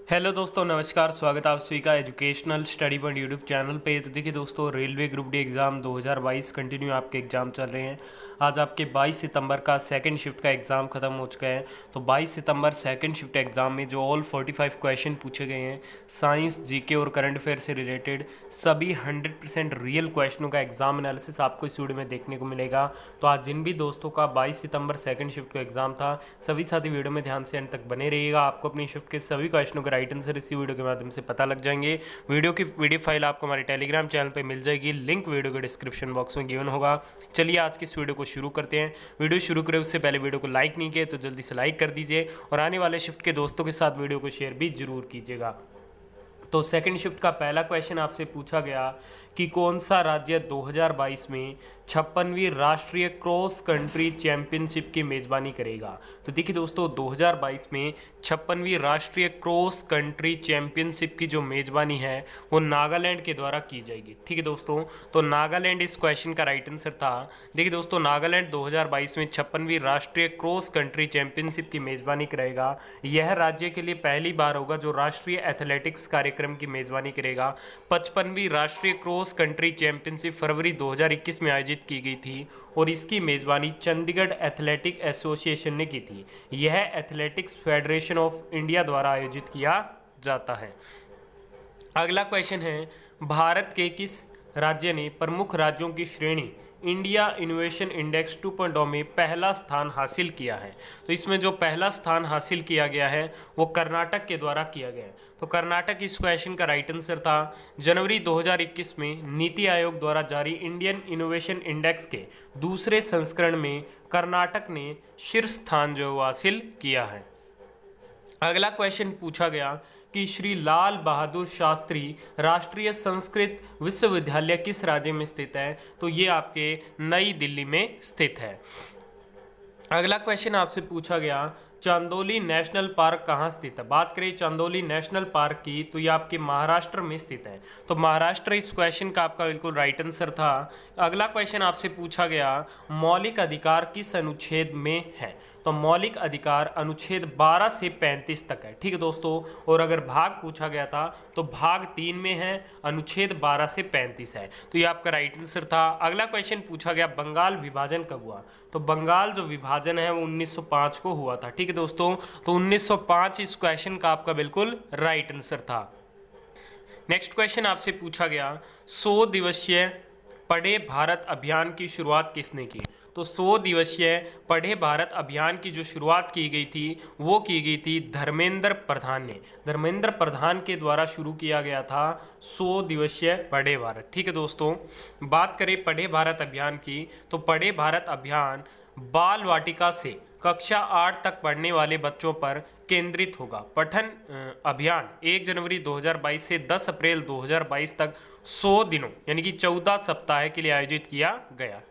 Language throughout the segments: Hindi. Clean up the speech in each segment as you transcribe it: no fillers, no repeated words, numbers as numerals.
हेलो दोस्तों, नमस्कार। स्वागत है आप सभी का educational study point YouTube channel पे। तो देखिए दोस्तों, railway group D exam 2022 continue आपके एग्ज़ाम चल रहे हैं। आज आपके 22 सितंबर का सेकंड शिफ्ट का एग्ज़ाम ख़त्म हो चुका है। तो 22 सितंबर सेकंड शिफ्ट एग्ज़ाम में जो ऑल 45 क्वेश्चन पूछे गए हैं साइंस, जीके और करंट अफेयर से रिलेटेड, सभी 100% रियल क्वेश्चनों का एग्ज़ाम एनालिसिस आपको इस वीडियो में देखने को मिलेगा। तो आज जिन भी दोस्तों का 22 सितंबर सेकंड शिफ्ट का एग्ज़ाम था, सभी साथी वीडियो में ध्यान से अंत तक बने रहिएगा। आपको अपनी शिफ्ट के सभी क्वेश्चनों का राइट आंसर इसी वीडियो के माध्यम से पता लग जाएंगे। वीडियो की पीडीएफ फाइल आपको हमारे टेलीग्राम चैनल पे मिल जाएगी, लिंक वीडियो के डिस्क्रिप्शन बॉक्स में गिवन होगा। चलिए आज की इस वीडियो को शुरू करते हैं। वीडियो शुरू करें उससे पहले वीडियो को लाइक नहीं किया तो जल्दी से लाइक कर दीजिए और आने वाले शिफ्ट के दोस्तों के साथ वीडियो को शेयर भी जरूर कीजिएगा। तो सेकंड शिफ्ट का पहला क्वेश्चन आपसे पूछा गया कि कौन सा राज्य 2022 में 56वीं राष्ट्रीय क्रॉस कंट्री चैंपियनशिप की मेज़बानी करेगा। तो देखिए दोस्तों, 2022 में 56वीं राष्ट्रीय क्रॉस कंट्री चैंपियनशिप की जो मेज़बानी है वो नागालैंड के द्वारा की जाएगी। ठीक है दोस्तों, तो नागालैंड इस क्वेश्चन का राइट आंसर था। देखिए दोस्तों, नागालैंड 2022 में 56वीं राष्ट्रीय क्रॉस कंट्री चैंपियनशिप की मेज़बानी करेगा। यह राज्य के लिए पहली बार होगा जो राष्ट्रीय एथलेटिक्स कार्यक्रम की मेज़बानी करेगा। 55वीं राष्ट्रीय क्रॉस कंट्री चैंपियनशिप फरवरी 2021 में आयोजित की गई थी और इसकी मेज़बानी चंडीगढ़ एथलेटिक एसोसिएशन ने की थी। यह एथलेटिक्स फेडरेशन ऑफ इंडिया द्वारा आयोजित किया जाता है। अगला क्वेश्चन है, भारत के किस राज्य ने प्रमुख राज्यों की श्रेणी इंडिया इनोवेशन इंडेक्स 2.0 में पहला स्थान हासिल किया है। तो इसमें जो पहला स्थान हासिल किया गया है वो कर्नाटक के द्वारा किया गया है। तो कर्नाटक इस क्वेश्चन का राइट आंसर था। जनवरी 2021 में नीति आयोग द्वारा जारी इंडियन इनोवेशन इंडेक्स के दूसरे संस्करण में कर्नाटक ने शीर्ष स्थान जो हासिल किया है। अगला क्वेश्चन पूछा गया कि श्री लाल बहादुर शास्त्री राष्ट्रीय संस्कृत विश्वविद्यालय किस राज्य में स्थित है। तो ये आपके नई दिल्ली में स्थित है। अगला क्वेश्चन आपसे पूछा गया, चांदोली नेशनल पार्क कहाँ स्थित है। बात करें चांदोली नेशनल पार्क की तो ये आपके महाराष्ट्र में स्थित है। तो महाराष्ट्र इस क्वेश्चन का आपका बिल्कुल राइट आंसर था। अगला क्वेश्चन आपसे पूछा गया, मौलिक अधिकार किस अनुच्छेद में है। तो मौलिक अधिकार अनुच्छेद 12 से 35 तक है। ठीक है दोस्तों, और अगर भाग पूछा गया था तो भाग 3 में है, अनुच्छेद 12 से 35 है। तो ये आपका राइट आंसर था। अगला क्वेश्चन पूछा गया, बंगाल विभाजन कब हुआ। तो बंगाल जो विभाजन है वो 1905 को हुआ था। ठीक है दोस्तों, तो 1905 इस क्वेश्चन का आपका बिल्कुल राइट आंसर था। नेक्स्ट क्वेश्चन आपसे पूछा गया, 100 दिवसीय पढ़े भारत अभियान की शुरुआत किसने की। तो 100 दिवसीय पढ़े भारत अभियान की जो शुरुआत की गई थी वो की गई थी धर्मेंद्र प्रधान ने। धर्मेंद्र प्रधान के द्वारा शुरू किया गया था 100 दिवसीय पढ़े भारत। ठीक है दोस्तों, बात करें पढ़े भारत अभियान की तो पढ़े भारत अभियान बाल वाटिका से कक्षा 8 तक पढ़ने वाले बच्चों पर केंद्रित होगा। पठन अभियान 1 जनवरी 2022 से 10 अप्रैल 2022 तक 100 दिनों यानी कि 14 सप्ताह के लिए आयोजित किया गया।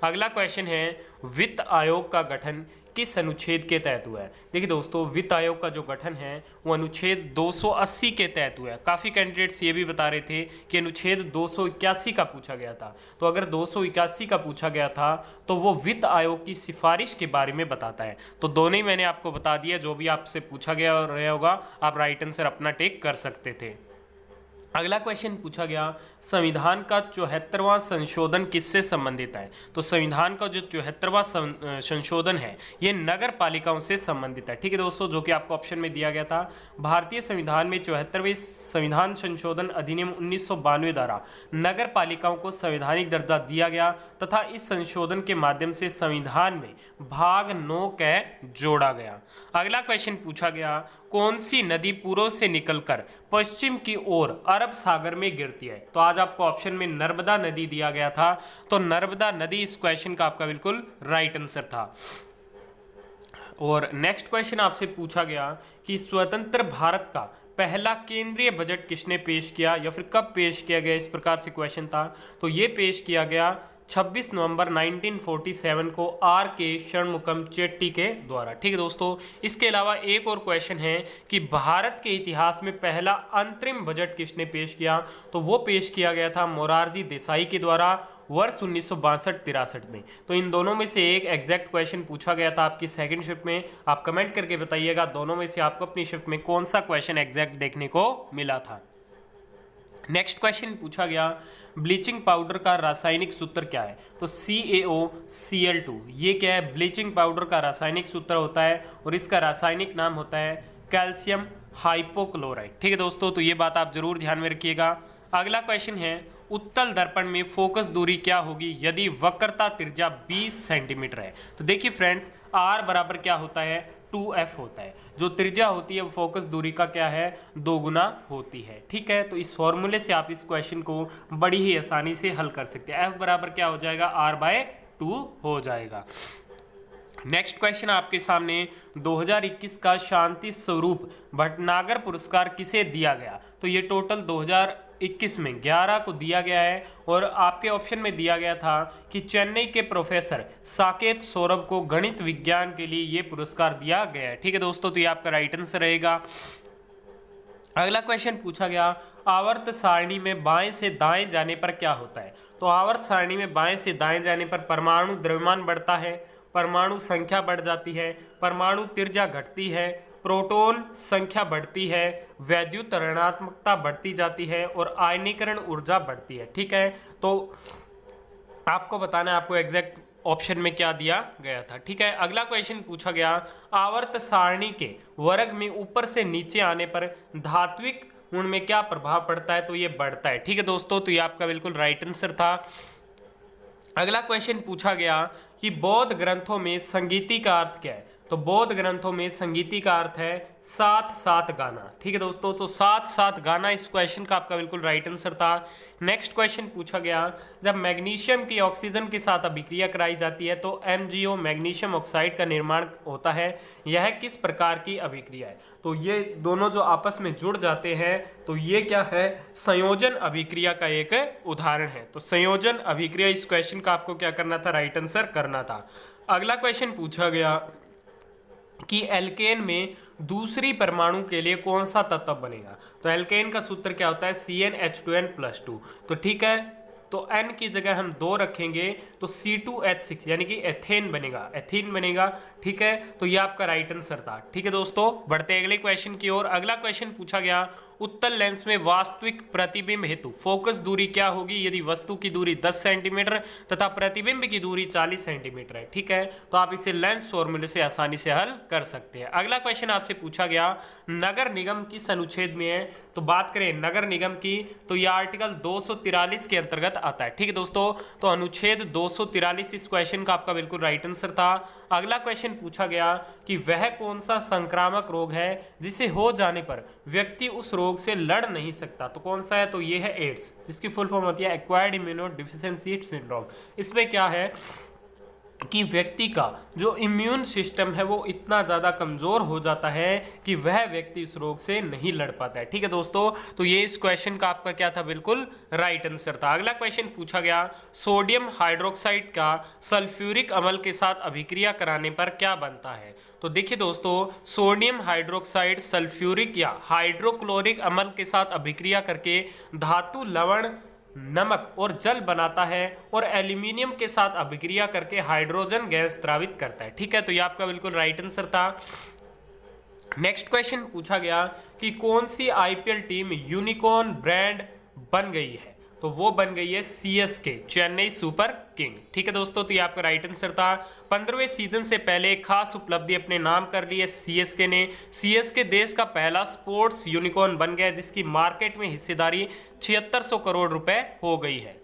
अगला क्वेश्चन है, वित्त आयोग का गठन किस अनुच्छेद के तहत हुआ है। देखिए दोस्तों, वित्त आयोग का जो गठन है वो अनुच्छेद 280 के तहत हुआ है। काफ़ी कैंडिडेट्स ये भी बता रहे थे कि अनुच्छेद 281 का पूछा गया था। तो अगर 281 का पूछा गया था तो वो वित्त आयोग की सिफारिश के बारे में बताता है। तो दोनों ही मैंने आपको बता दिया, जो भी आपसे पूछा गया रहा होगा आप राइट आंसर अपना टेक कर सकते थे। अगला क्वेश्चन पूछा गया, संविधान का 74वां संशोधन किससे संबंधित है। तो संविधान का जो 74वां संशोधन है ये नगर पालिकाओं से संबंधित है। ठीक है दोस्तों, जो कि आपको ऑप्शन में दिया गया था। भारतीय संविधान में 74वें संविधान संशोधन अधिनियम 1992 द्वारा नगर पालिकाओं को संवैधानिक दर्जा दिया गया तथा इस संशोधन के माध्यम से संविधान में भाग 9 क जोड़ा गया। अगला क्वेश्चन पूछा गया, कौन सी नदी पूर्व से निकलकर पश्चिम की ओर अरब सागर में गिरती है। तो आज आपको ऑप्शन में नर्मदा नदी दिया गया था। तो नर्मदा नदी इस क्वेश्चन का आपका बिल्कुल राइट आंसर था। और नेक्स्ट क्वेश्चन आपसे पूछा गया कि स्वतंत्र भारत का पहला केंद्रीय बजट किसने पेश किया या फिर कब पेश किया गया, इस प्रकार से क्वेश्चन था। तो ये पेश किया गया 26 नवंबर 1947 को आर के षणमुखम चेट्टी के द्वारा। ठीक है दोस्तों, इसके अलावा एक और क्वेश्चन है कि भारत के इतिहास में पहला अंतरिम बजट किसने पेश किया। तो वो पेश किया गया था मोरारजी देसाई के द्वारा वर्ष 1962-63 में। तो इन दोनों में से एक एग्जैक्ट क्वेश्चन पूछा गया था आपकी सेकंड शिफ्ट में। आप कमेंट करके बताइएगा दोनों में से आपको अपनी शिफ्ट में कौन सा क्वेश्चन एग्जैक्ट देखने को मिला था। नेक्स्ट क्वेश्चन पूछा गया, ब्लीचिंग पाउडर का रासायनिक सूत्र क्या है? तो CaOCl2 ये क्या है? ब्लीचिंग पाउडर का रासायनिक सूत्र होता है और इसका रासायनिक नाम होता है कैल्शियम हाइपोक्लोराइड। ठीक है दोस्तों, तो ये बात आप जरूर ध्यान में रखिएगा। अगला क्वेश्चन है, उत्तल दर्पण में फोकस दूरी क्या होगी यदि वक्रता त्रिज्या 20 सेंटीमीटर है? तो देखिए फ्रेंड्स, R बराबर क्या होता है? 2f होता है। जो त्रिज्या होती है वो फोकस दूरी का क्या है? 2 गुना होती है। ठीक है, तो इस फॉर्मूले से आप इस क्वेश्चन को बड़ी ही आसानी से हल कर सकते हैं। f बराबर क्या हो जाएगा? R/2 हो जाएगा। नेक्स्ट क्वेश्चन आपके सामने, 2021 का शांति स्वरूप भटनागर पुरस्कार किसे दिया गया? तो ये टोटल 2021 में 11 को दिया गया है और आपके ऑप्शन में दिया गया था कि चेन्नई के प्रोफेसर साकेत सौरभ को गणित विज्ञान के लिए ये पुरस्कार दिया गया है। ठीक है दोस्तों, तो ये आपका राइट आंसर रहेगा। अगला क्वेश्चन पूछा गया, आवर्त सारणी में बाएं से दाएं जाने पर क्या होता है? तो आवर्त सारणी में बाएं से दाएं जाने पर परमाणु द्रव्यमान बढ़ता है, परमाणु संख्या बढ़ जाती है, परमाणु त्रिज्या घटती है, प्रोटॉन संख्या बढ़ती है, वैद्युत ऋणात्मकता बढ़ती जाती है और आयनीकरण ऊर्जा बढ़ती है। ठीक है, तो आपको बताना है आपको एग्जैक्ट ऑप्शन में क्या दिया गया था। ठीक है, अगला क्वेश्चन पूछा गया, आवर्त सारणी के वर्ग में ऊपर से नीचे आने पर धात्विक गुण में क्या प्रभाव पड़ता है? तो ये बढ़ता है। ठीक है दोस्तों, तो ये आपका बिल्कुल राइट आंसर था। अगला क्वेश्चन पूछा गया कि बौद्ध ग्रंथों में संगीति का अर्थ क्या है? तो बौद्ध ग्रंथों में संगीति का अर्थ है साथ साथ गाना। ठीक है दोस्तों, तो साथ साथ गाना इस क्वेश्चन का आपका बिल्कुल राइट आंसर था। नेक्स्ट क्वेश्चन पूछा गया, जब मैग्नीशियम की ऑक्सीजन के साथ अभिक्रिया कराई जाती है तो MgO मैग्नीशियम ऑक्साइड का निर्माण होता है। यह किस प्रकार की अभिक्रिया है? तो ये दोनों जो आपस में जुड़ जाते हैं तो ये क्या है? संयोजन अभिक्रिया का एक उदाहरण है। तो संयोजन अभिक्रिया इस क्वेश्चन का आपको क्या करना था? राइट आंसर करना था। अगला क्वेश्चन पूछा गया कि एल्केन में दूसरी परमाणु के लिए कौन सा तत्व बनेगा? तो एल्केन का सूत्र क्या होता है? CnH2n+2। तो ठीक है, तो N की जगह हम 2 रखेंगे तो C2H6 यानी कि एथेन बनेगा, एथीन बनेगा। ठीक है, तो ये आपका राइट आंसर था। ठीक है दोस्तों, बढ़ते अगले क्वेश्चन की ओर। अगला क्वेश्चन पूछा गया, उत्तल लेंस में वास्तविक प्रतिबिंब हेतु फोकस दूरी क्या होगी यदि वस्तु की दूरी 10 सेंटीमीटर तथा प्रतिबिंब की दूरी 40 सेंटीमीटर है? ठीक है, तो आप इसे लेंस फॉर्मूले से आसानी से हल कर सकते हैं। अगला क्वेश्चन आपसे पूछा गया, नगर निगम किस अनुच्छेद में है? तो बात करें नगर निगम की तो यह आर्टिकल 243 के अंतर्गत आता है। ठीक है दोस्तों, तो अनुच्छेद 243 इस क्वेश्चन का आपका बिल्कुल राइट आंसर था। अगला क्वेश्चन पूछा गया कि वह कौन सा संक्रामक रोग है जिसे हो जाने पर व्यक्ति उस रोग से लड़ नहीं सकता? तो कौन सा है? तो ये है एड्स, जिसकी फुल फॉर्म होती है एक्वायर्ड इम्यूनो डिफिशिएंसी सिंड्रोम। इसमें क्या है कि व्यक्ति का जो इम्यून सिस्टम है वो इतना ज़्यादा कमज़ोर हो जाता है कि वह व्यक्ति इस रोग से नहीं लड़ पाता है। ठीक है दोस्तों, तो ये इस क्वेश्चन का आपका क्या था? बिल्कुल राइट आंसर था। अगला क्वेश्चन पूछा गया, सोडियम हाइड्रोक्साइड का सल्फ्यूरिक अम्ल के साथ अभिक्रिया कराने पर क्या बनता है? तो देखिए दोस्तों, सोडियम हाइड्रोक्साइड सल्फ्यूरिक या हाइड्रोक्लोरिक अम्ल के साथ अभिक्रिया करके धातु, लवण, नमक और जल बनाता है और एल्यूमिनियम के साथ अभिक्रिया करके हाइड्रोजन गैस द्रावित करता है। ठीक है, तो ये आपका बिल्कुल राइट आंसर था। नेक्स्ट क्वेश्चन पूछा गया कि कौन सी IPL टीम यूनिकॉर्न ब्रांड बन गई है? तो वो बन गई है CSK, चेन्नई सुपर किंग। ठीक है दोस्तों, तो ये आपका राइट आंसर था। 15वें सीजन से पहले एक खास उपलब्धि अपने नाम कर ली है CSK ने। CSK देश का पहला स्पोर्ट्स यूनिकॉर्न बन गया जिसकी मार्केट में हिस्सेदारी 7600 करोड़ रुपए हो गई है।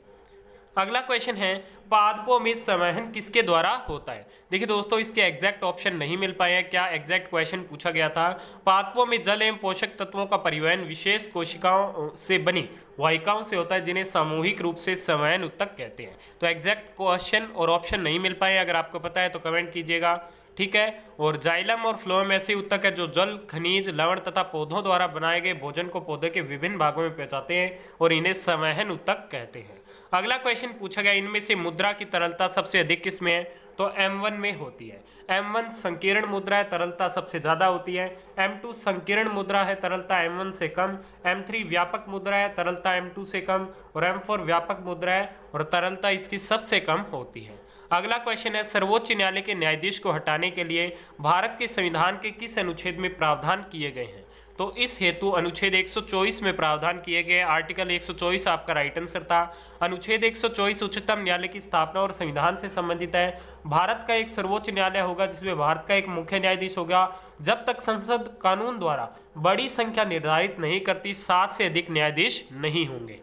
अगला क्वेश्चन है, पादपों में संवहन किसके द्वारा होता है? देखिए दोस्तों, इसके एग्जैक्ट ऑप्शन नहीं मिल पाए हैं। क्या एग्जैक्ट क्वेश्चन पूछा गया था? पादपों में जल एवं पोषक तत्वों का परिवहन विशेष कोशिकाओं से बनी वाहिकाओं से होता है जिन्हें सामूहिक रूप से संवहन ऊतक कहते हैं। तो एग्जैक्ट क्वेश्चन और ऑप्शन नहीं मिल पाए। अगर आपको पता है तो कमेंट कीजिएगा। ठीक है, और जाइलम और फ्लोएम ऐसे ऊतक है जो जल, खनिज, लवण तथा पौधों द्वारा बनाए गए भोजन को पौधे के विभिन्न भागों में पहुंचाते हैं और इन्हें संवहन ऊतक कहते हैं। अगला क्वेश्चन पूछा गया, इनमें से मुद्रा की तरलता सबसे अधिक किस में है? तो M1 में होती है। M1 संकीर्ण मुद्रा है, तरलता सबसे ज्यादा होती है। M2 संकीर्ण मुद्रा है, तरलता M1 से कम। M3 व्यापक मुद्रा है, तरलता M2 से कम। और M4 व्यापक मुद्रा है और तरलता इसकी सबसे कम होती है। अगला क्वेश्चन है, सर्वोच्च न्यायालय के न्यायाधीश को हटाने के लिए भारत के संविधान के किस अनुच्छेद में प्रावधान किए गए हैं? तो इस हेतु अनुच्छेद 124 में प्रावधान किए गए। आर्टिकल 124 आपका राइट आंसर था। अनुच्छेद 124 उच्चतम न्यायालय की स्थापना और संविधान से संबंधित है। भारत का एक सर्वोच्च न्यायालय होगा जिसमें भारत का एक मुख्य न्यायाधीश होगा। जब तक संसद कानून द्वारा बड़ी संख्या निर्धारित नहीं करती, 7 से अधिक न्यायाधीश नहीं होंगे।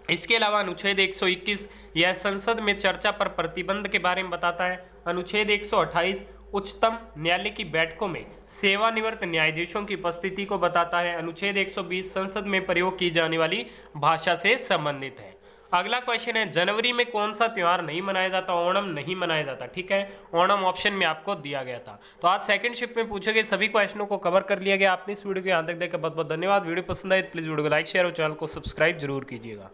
इसके अलावा अनुच्छेद 121 यह संसद में चर्चा पर प्रतिबंध के बारे में बताता है। अनुच्छेद 128 उच्चतम न्यायालय की बैठकों में सेवानिवृत्त न्यायाधीशों की उपस्थिति को बताता है। अनुच्छेद 120 संसद में प्रयोग की जाने वाली भाषा से संबंधित है। अगला क्वेश्चन है, जनवरी में कौन सा त्योहार नहीं मनाया जाता? ओणम नहीं मनाया जाता। ठीक है, ओणम ऑप्शन में आपको दिया गया था। तो आज सेकंड शिफ्ट में पूछे गए सभी क्वेश्चनों को कवर कर लिया गया। आपने इस वीडियो को यहाँ तक देखकर बहुत बहुत धन्यवाद। वीडियो पसंद आए तो प्लीज वीडियो को लाइक शेयर और चैनल को सब्सक्राइब जरूर कीजिएगा।